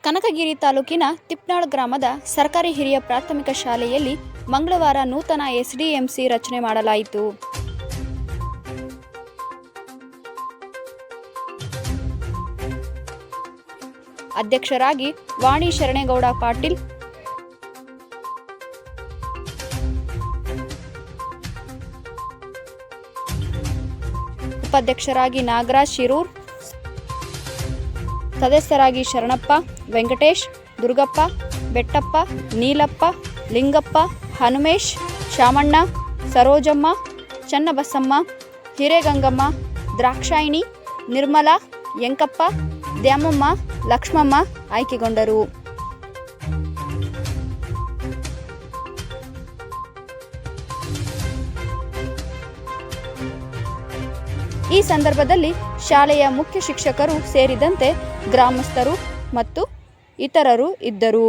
ಕನಕಗಿರಿ ತಾಲೂಕಿನ ತಿಪ್ನಾಳ್ ಗ್ರಾಮದ ಸರ್ಕಾರಿ ಹಿರಿಯ ಪ್ರಾಥಮಿಕ ಶಾಲೆಯಲ್ಲಿ ಮಂಗಳವಾರ ನೂತನ ಎಸ್ಡಿಎಂಸಿ ರಚನೆ ಮಾಡಲಾಯಿತು. ಅಧ್ಯಕ್ಷರಾಗಿ ವಾಣಿ ಶರಣೇಗೌಡ ಪಾಟೀಲ್, ಉಪಾಧ್ಯಕ್ಷರಾಗಿ ನಾಗರಾಜ್ ಶಿರೂರ್, ಸದಸ್ಯರಾಗಿ ಶರಣಪ್ಪ, ವೆಂಕಟೇಶ್, ದುರ್ಗಪ್ಪ, ಬೆಟ್ಟಪ್ಪ, ನೀಲಪ್ಪ, ಲಿಂಗಪ್ಪ, ಹನುಮೇಶ್, ಶಾಮಣ್ಣ, ಸರೋಜಮ್ಮ, ಚನ್ನಬಸಮ್ಮ, ಹಿರೇಗಂಗಮ್ಮ, ದ್ರಾಕ್ಷಾಯಿಣಿ, ನಿರ್ಮಲಾ, ಯಂಕಪ್ಪ, ದ್ಯಾಮಮ್ಮ, ಲಕ್ಷ್ಮಮ್ಮ ಆಯ್ಕೆಗೊಂಡರು. ಈ ಸಂದರ್ಭದಲ್ಲಿ ಶಾಲೆಯ ಮುಖ್ಯ ಶಿಕ್ಷಕರು ಸೇರಿದಂತೆ ಗ್ರಾಮಸ್ಥರು ಮತ್ತು ಇತರರು ಇದ್ದರು.